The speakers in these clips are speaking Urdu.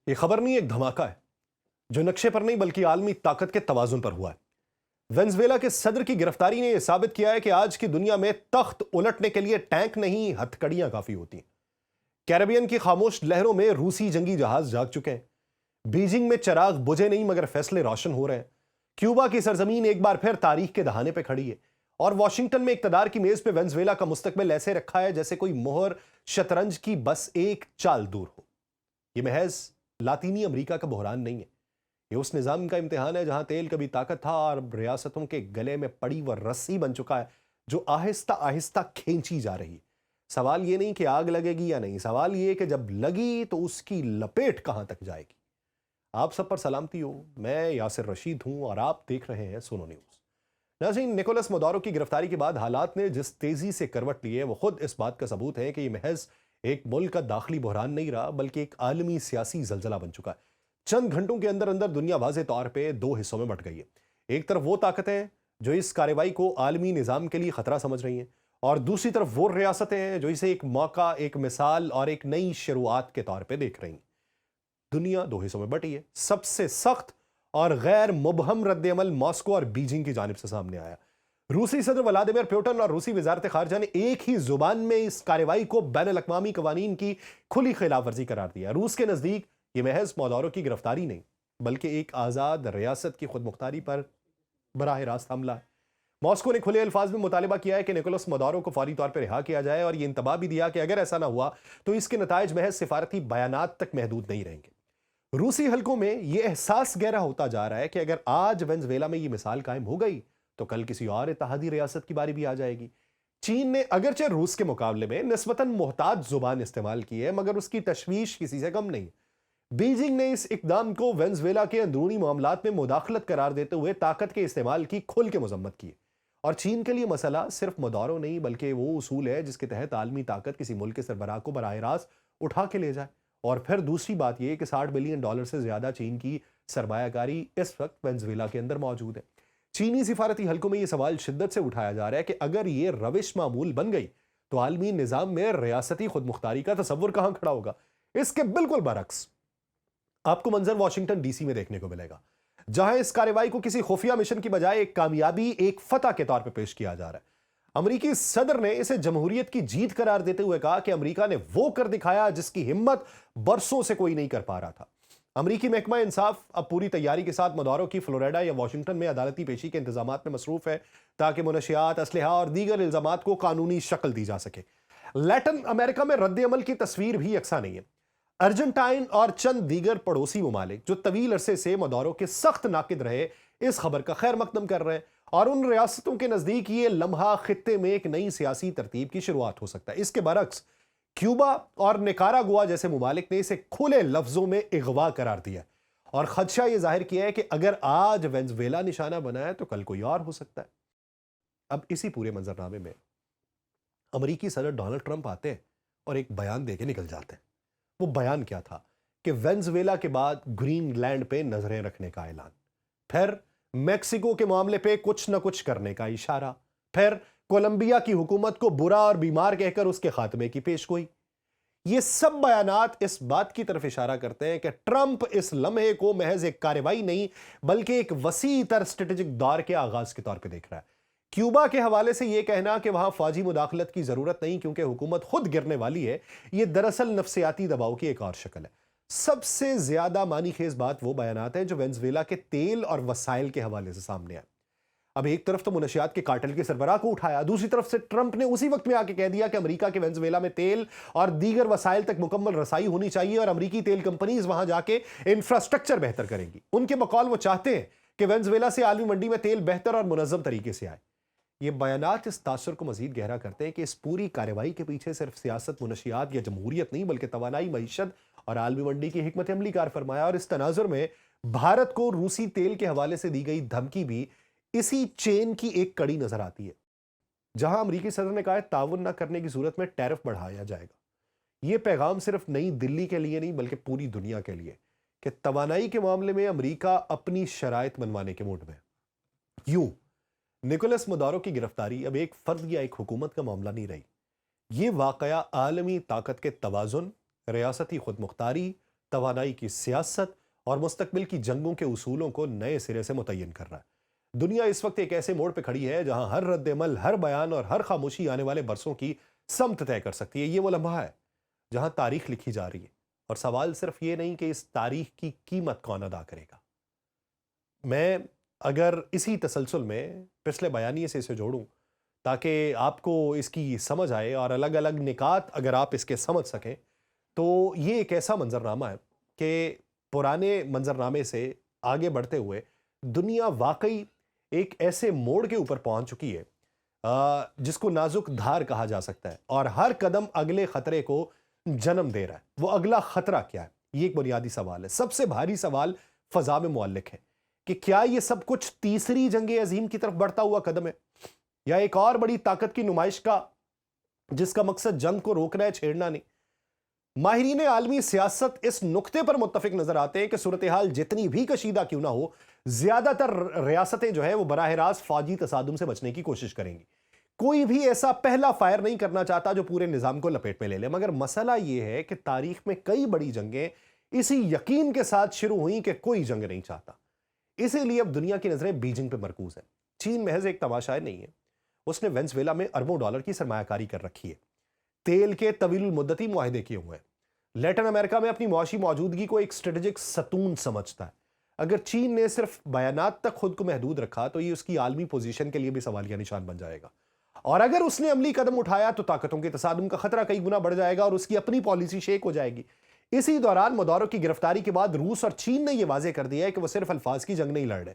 یہ خبر نہیں، ایک دھماکہ ہے جو نقشے پر نہیں بلکہ عالمی طاقت کے توازن پر ہوا ہے۔ وینزویلا کے صدر کی گرفتاری نے یہ ثابت کیا ہے کہ آج کی دنیا میں تخت الٹنے کے لیے ٹینک نہیں، ہتھکڑیاں کافی ہوتی ہیں۔ کیریبین کی خاموش لہروں میں روسی جنگی جہاز جاگ چکے ہیں۔ بیجنگ میں چراغ بجھے نہیں مگر فیصلے روشن ہو رہے ہیں۔ کیوبا کی سرزمین ایک بار پھر تاریخ کے دہانے پہ کھڑی ہے، اور واشنگٹن میں اقتدار کی میز پہ وینزویلا کا مستقبل ایسے رکھا ہے جیسے کوئی مہر شطرنج کی بس ایک چال دور ہو۔ یہ محض لاطینی امریکہ کا بحران نہیں ہے، یہ اس نظام کا امتحان ہے جہاں تیل کبھی طاقت تھا اور اب ریاستوں کے گلے میں پڑی وہ رسی بن چکا ہے جو آہستہ آہستہ کھینچی جا رہی ہے۔ سوال یہ نہیں کہ آگ لگے گی یا نہیں، سوال یہ کہ جب لگی تو اس کی لپیٹ کہاں تک جائے گی۔ آپ سب پر سلامتی ہو، میں یاسر رشید ہوں اور آپ دیکھ رہے ہیں سونو نیوز۔ ناظرین، نکولس مادورو کی گرفتاری کے بعد حالات نے جس تیزی سے کروٹ لی ہے وہ خود اس بات کا ثبوت ہے کہ یہ محض ایک ملک کا داخلی بحران نہیں رہا بلکہ ایک عالمی سیاسی زلزلہ بن چکا ہے۔ چند گھنٹوں کے اندر اندر دنیا واضح طور پہ دو حصوں میں بٹ گئی ہے۔ ایک طرف وہ طاقتیں جو اس کارروائی کو عالمی نظام کے لیے خطرہ سمجھ رہی ہیں، اور دوسری طرف وہ ریاستیں ہیں جو اسے ایک موقع، ایک مثال اور ایک نئی شروعات کے طور پہ دیکھ رہی ہیں۔ دنیا دو حصوں میں بٹی ہے۔ سب سے سخت اور غیر مبہم رد عمل ماسکو اور بیجنگ کی جانب سے سامنے آیا۔ روسی صدر ولادیمیر پیوٹن اور روسی وزارت خارجہ نے ایک ہی زبان میں اس کارروائی کو بین الاقوامی قوانین کی کھلی خلاف ورزی قرار دیا۔ روس کے نزدیک یہ محض مادورو کی گرفتاری نہیں بلکہ ایک آزاد ریاست کی خود مختاری پر براہ راست حملہ ہے۔ ماسکو نے کھلے الفاظ میں مطالبہ کیا ہے کہ نکولس مادورو کو فوری طور پر رہا کیا جائے، اور یہ انتباہ بھی دیا کہ اگر ایسا نہ ہوا تو اس کے نتائج محض سفارتی بیانات تک محدود نہیں رہیں گے۔ روسی حلقوں میں یہ احساس گہرا ہوتا جا رہا ہے کہ اگر آج وینزویلا میں یہ مثال قائم ہو گئی تو کل کسی اور اتحادی ریاست کی باری بھی آ جائے گی۔ چین نے اگرچہ روس کے مقابلے میں نسبتاً محتاط زبان استعمال کی ہے مگر اس کی تشویش کسی سے کم نہیں۔ بیجنگ نے اس اقدام کو وینزویلا کے اندرونی معاملات میں مداخلت قرار دیتے ہوئے طاقت کے استعمال کی کھل کے مذمت کی ہے۔ اور چین کے لیے مسئلہ صرف مادورو نہیں بلکہ وہ اصول ہے جس کے تحت عالمی طاقت کسی ملک کے سربراہ کو براہ راست اٹھا کے لے جائے۔ اور پھر دوسری بات یہ کہ $60 بلین سے زیادہ چین کی سرمایہ کاری اس وقت وینزویلا کے اندر موجود ہے۔ چینی سفارتی حلقوں میں یہ سوال شدت سے اٹھایا جا رہا ہے کہ اگر یہ روش معمول بن گئی تو عالمی نظام میں ریاستی خود مختاری کا تصور کہاں کھڑا ہوگا۔ اس کے بالکل برعکس آپ کو منظر واشنگٹن ڈی سی میں دیکھنے کو ملے گا، جہاں اس کارروائی کو کسی خفیہ مشن کی بجائے ایک کامیابی، ایک فتح کے طور پہ پیش کیا جا رہا ہے۔ امریکی صدر نے اسے جمہوریت کی جیت قرار دیتے ہوئے کہا کہ امریکہ نے وہ کر دکھایا جس کی ہمت برسوں سے کوئی نہیں کر پا رہا تھا۔ امریکی محکمہ انصاف اب پوری تیاری کے ساتھ مادورو کی فلوریڈا یا واشنگٹن میں عدالتی پیشی کے انتظامات میں مصروف ہے تاکہ منشیات، اسلحہ اور دیگر الزامات کو قانونی شکل دی جا سکے۔ لیٹن امریکہ میں رد عمل کی تصویر بھی یکساں نہیں ہے۔ ارجنٹائن اور چند دیگر پڑوسی ممالک جو طویل عرصے سے مادورو کے سخت ناقد رہے اس خبر کا خیر مقدم کر رہے ہیں، اور ان ریاستوں کے نزدیک یہ لمحہ خطے میں ایک نئی سیاسی ترتیب کی شروعات ہو سکتا ہے۔ اس کے برعکس کیوبا اور نکاراگوا جیسے ممالک نے اسے کھلے لفظوں میں اغوا قرار دیا اور خدشہ یہ ظاہر کیا ہے کہ اگر آج وینزویلا نشانہ بنا ہے تو کل کوئی اور ہو سکتا ہے۔ اب اسی پورے منظرنامے میں امریکی صدر ڈونلڈ ٹرمپ آتے ہیں اور ایک بیان دے کے نکل جاتے ہیں۔ وہ بیان کیا تھا کہ وینزویلا کے بعد گرین لینڈ پہ نظریں رکھنے کا اعلان، پھر میکسیکو کے معاملے پہ کچھ نہ کچھ کرنے کا اشارہ، پھر کولمبیا کی حکومت کو برا اور بیمار کہہ کر اس کے خاتمے کی پیشگوئی۔ یہ سب بیانات اس بات کی طرف اشارہ کرتے ہیں کہ ٹرمپ اس لمحے کو محض ایک کارروائی نہیں بلکہ ایک وسیع تر اسٹریٹجک دور کے آغاز کے طور پہ دیکھ رہا ہے۔ کیوبا کے حوالے سے یہ کہنا کہ وہاں فوجی مداخلت کی ضرورت نہیں کیونکہ حکومت خود گرنے والی ہے، یہ دراصل نفسیاتی دباؤ کی ایک اور شکل ہے۔ سب سے زیادہ معنی خیز بات وہ بیانات ہیں جو وینزویلا کے تیل اور وسائل کے حوالے سے سامنے آئے۔ اب ایک طرف تو منشیات کے کارٹل کے سربراہ کو اٹھایا، دوسری طرف سے ٹرمپ نے اسی وقت میں آ کے کہہ دیا کہ امریکہ کے وینزویلا میں تیل اور دیگر وسائل تک مکمل رسائی ہونی چاہیے اور امریکی تیل کمپنیز وہاں جا کے انفراسٹرکچر بہتر کریں گی۔ ان کے بقول وہ چاہتے ہیں کہ وینزویلا سے عالمی منڈی میں تیل بہتر اور منظم طریقے سے آئے۔ یہ بیانات اس تاثر کو مزید گہرا کرتے ہیں کہ اس پوری کارروائی کے پیچھے صرف سیاست، منشیات یا جمہوریت نہیں بلکہ توانائی، معیشت اور عالمی منڈی کی حکمت عملی کار فرمایا۔ اور اس تناظر میں بھارت کو روسی تیل کے حوالے سے دی گئی دھمکی بھی اسی چین کی ایک کڑی نظر آتی ہے، جہاں امریکی صدر نے کہا ہے تعاون نہ کرنے کی صورت میں ٹیرف بڑھایا جائے گا۔ یہ پیغام صرف نئی دلی کے لیے نہیں بلکہ پوری دنیا کے لیے کہ توانائی کے معاملے میں امریکہ اپنی شرائط منوانے کے موڈ میں ہے۔ یوں نکولس مادورو کی گرفتاری اب ایک فرد یا ایک حکومت کا معاملہ نہیں رہی، یہ واقعہ عالمی طاقت کے توازن، ریاستی خود مختاری، توانائی کی سیاست اور مستقبل کی جنگوں کے اصولوں کو نئے سرے سے متعین کر رہا ہے۔ دنیا اس وقت ایک ایسے موڑ پہ کھڑی ہے جہاں ہر رد عمل، ہر بیان اور ہر خاموشی آنے والے برسوں کی سمت طے کر سکتی ہے۔ یہ وہ لمحہ ہے جہاں تاریخ لکھی جا رہی ہے، اور سوال صرف یہ نہیں کہ اس تاریخ کی قیمت کون ادا کرے گا۔ میں اگر اسی تسلسل میں پچھلے بیانیے سے اسے جوڑوں تاکہ آپ کو اس کی سمجھ آئے اور الگ الگ نکات اگر آپ اس کے سمجھ سکیں، تو یہ ایک ایسا منظرنامہ ہے کہ پرانے منظرنامے سے آگے بڑھتے ہوئے دنیا واقعی ایک ایسے موڑ کے اوپر پہنچ چکی ہے جس کو نازک دھار کہا جا سکتا ہے، اور ہر قدم اگلے خطرے کو جنم دے رہا ہے۔ وہ اگلا خطرہ کیا ہے؟ یہ ایک بنیادی سوال ہے۔ سب سے بھاری سوال فضا میں معلق ہے کہ کیا یہ سب کچھ تیسری جنگ عظیم کی طرف بڑھتا ہوا قدم ہے، یا ایک اور بڑی طاقت کی نمائش کا جس کا مقصد جنگ کو روکنا ہے، چھیڑنا نہیں۔ ماہرین عالمی سیاست اس نقطے پر متفق نظر آتے ہیں کہ صورتحال جتنی بھی کشیدہ کیوں نہ ہو، زیادہ تر ریاستیں جو ہیں وہ براہ راست فوجی تصادم سے بچنے کی کوشش کریں گی۔ کوئی بھی ایسا پہلا فائر نہیں کرنا چاہتا جو پورے نظام کو لپیٹ میں لے لے، مگر مسئلہ یہ ہے کہ تاریخ میں کئی بڑی جنگیں اسی یقین کے ساتھ شروع ہوئیں کہ کوئی جنگ نہیں چاہتا۔ اسی لیے اب دنیا کی نظریں بیجنگ پہ مرکوز ہیں۔ چین محض ایک تماشا نہیں ہے، اس نے وینزویلا میں اربوں ڈالر کی سرمایہ کاری کر رکھی ہے، تیل کے طویل المدتی معاہدے کیے ہوئے ہیں، لیٹن امریکہ میں اپنی معاشی موجودگی کو ایک اسٹریٹجک ستون سمجھتا ہے۔ اگر چین نے صرف بیانات تک خود کو محدود رکھا تو یہ اس کی عالمی پوزیشن کے لیے بھی سوالیہ نشان بن جائے گا، اور اگر اس نے عملی قدم اٹھایا تو طاقتوں کے تصادم کا خطرہ کئی گنا بڑھ جائے گا اور اس کی اپنی پالیسی شیک ہو جائے گی۔ اسی دوران مدورو کی گرفتاری کے بعد روس اور چین نے یہ واضح کر دیا ہے کہ وہ صرف الفاظ کی جنگ نہیں لڑ رہے۔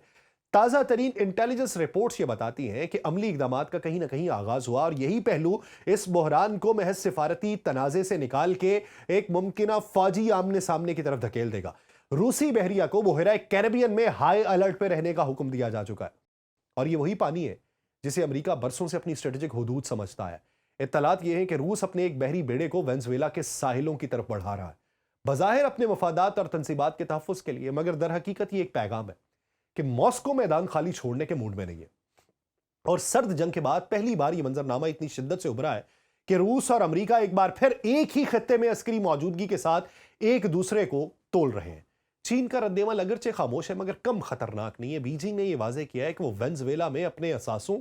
تازہ ترین انٹیلیجنس رپورٹس یہ بتاتی ہیں کہ عملی اقدامات کا کہیں نہ کہیں آغاز ہوا، اور یہی پہلو اس بحران کو محض سفارتی تنازع سے نکال کے ایک ممکنہ فوجی آمنے سامنے کی طرف دھکیل دے گا۔ روسی بحریہ کو بحیرہ کیریبین میں ہائی الرٹ پہ رہنے کا حکم دیا جا چکا ہے، اور یہ وہی پانی ہے جسے امریکہ برسوں سے اپنی اسٹریٹجک حدود سمجھتا ہے۔ اطلاعات یہ ہیں کہ روس اپنے ایک بحری بیڑے کو وینزویلا کے ساحلوں کی طرف بڑھا رہا ہے، بظاہر اپنے مفادات اور تنصیبات کے تحفظ کے لیے، مگر در حقیقت یہ ایک پیغام ہے کہ ماسکو میدان خالی چھوڑنے کے موڈ میں نہیں ہے۔ اور سرد جنگ کے بعد پہلی بار یہ منظرنامہ اتنی شدت سے ابھرا ہے کہ روس اور امریکہ ایک بار پھر ایک ہی خطے میں عسکری موجودگی کے ساتھ ایک دوسرے کو تول رہے ہیں۔ چین کا رد عمل اگرچہ خاموش ہے مگر کم خطرناک نہیں ہے۔ بیجنگ نے یہ واضح کیا ہے کہ وہ وینزویلا میں اپنے اثاثوں،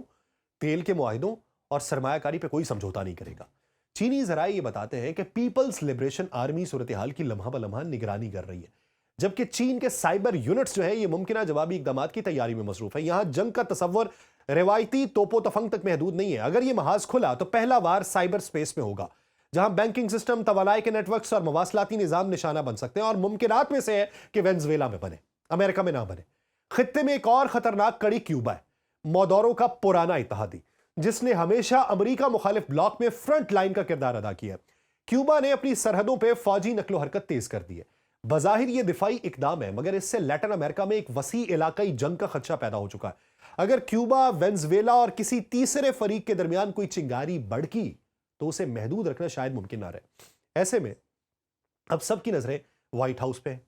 تیل کے معاہدوں اور سرمایہ کاری پہ کوئی سمجھوتا نہیں کرے گا۔ چینی ذرائع یہ بتاتے ہیں کہ پیپلز لبریشن آرمی صورتحال کی لمحہ بلمحہ نگرانی کر رہی ہے، جبکہ چین کے سائبر یونٹس جو ہیں یہ ممکنہ جوابی اقدامات کی تیاری میں مصروف ہے۔ یہاں جنگ کا تصور روایتی توپ و تفنگ تک محدود نہیں ہے۔ اگر یہ محاذ کھلا تو پہلا وار سائبر سپیس میں ہوگا، جہاں بینکنگ سسٹم، توانائی کے نیٹ ورکس اور مواصلاتی نظام نشانہ بن سکتے ہیں، اور ممکنات میں سے ہے کہ وینزویلا میں بنے، امریکہ میں نہ بنے۔ خطے میں ایک اور خطرناک کڑی کیوبا ہے، مودورو کا پرانا اتحادی، جس نے ہمیشہ امریکہ مخالف بلاک میں فرنٹ لائن کا کردار ادا کیا ہے۔ کیوبا نے اپنی سرحدوں پہ فوجی نقل و حرکت تیز کر دی ہے۔ بظاہر یہ دفاعی اقدام ہے، مگر اس سے لیٹن امریکہ میں ایک وسیع علاقائی جنگ کا خدشہ پیدا ہو چکا ہے۔ اگر کیوبا، وینزویلا اور کسی تیسرے فریق کے درمیان کوئی چنگاری بڑھکی تو اسے محدود رکھنا شاید ممکن نہ رہے۔ ایسے میں اب سب کی نظریں وائٹ ہاؤس پہ ہیں۔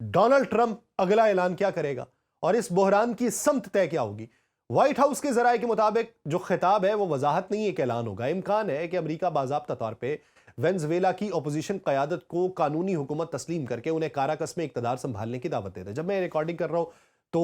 ڈونلڈ ٹرمپ اگلا اعلان کیا کرے گا اور اس بحران کی سمت طے کیا ہوگی؟ وائٹ ہاؤس کے ذرائع کے مطابق جو خطاب ہے وہ وضاحت نہیں، ایک اعلان ہوگا۔ امکان ہے کہ امریکہ باضابطہ طور پہ وینزویلا کی اپوزیشن قیادت کو قانونی حکومت تسلیم کر کے انہیں کاراکس میں اقتدار سنبھالنے کی دعوت دے دے۔ جب میں ریکارڈنگ کر رہا ہوں تو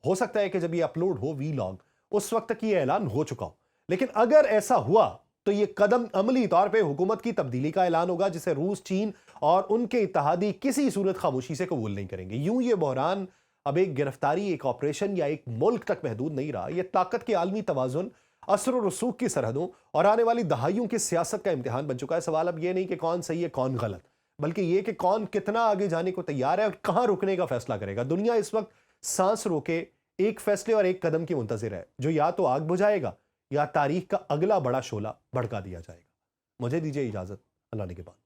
ہو سکتا ہے کہ جب یہ اپلوڈ ہو وی لاگ اس وقت تک یہ اعلان ہو چکا ہو، لیکن اگر ایسا ہوا تو یہ قدم عملی طور پہ حکومت کی تبدیلی کا اعلان ہوگا، جسے روس، چین اور ان کے اتحادی کسی صورت خاموشی سے قبول نہیں کریں گے۔ یوں یہ بحران اب ایک گرفتاری، ایک آپریشن یا ایک ملک تک محدود نہیں رہا، یہ طاقت کے عالمی توازن، اثر و رسوخ کی سرحدوں اور آنے والی دہائیوں کی سیاست کا امتحان بن چکا ہے۔ سوال اب یہ نہیں کہ کون صحیح ہے کون غلط، بلکہ یہ کہ کون کتنا آگے جانے کو تیار ہے اور کہاں رکنے کا فیصلہ کرے گا۔ دنیا اس وقت سانس روکے ایک فیصلے اور ایک قدم کی منتظر ہے، جو یا تو آگ بجھائے گا یا تاریخ کا اگلا بڑا شعلہ بھڑکا دیا جائے گا۔ مجھے دیجیے اجازت، اللہ نے کے بعد۔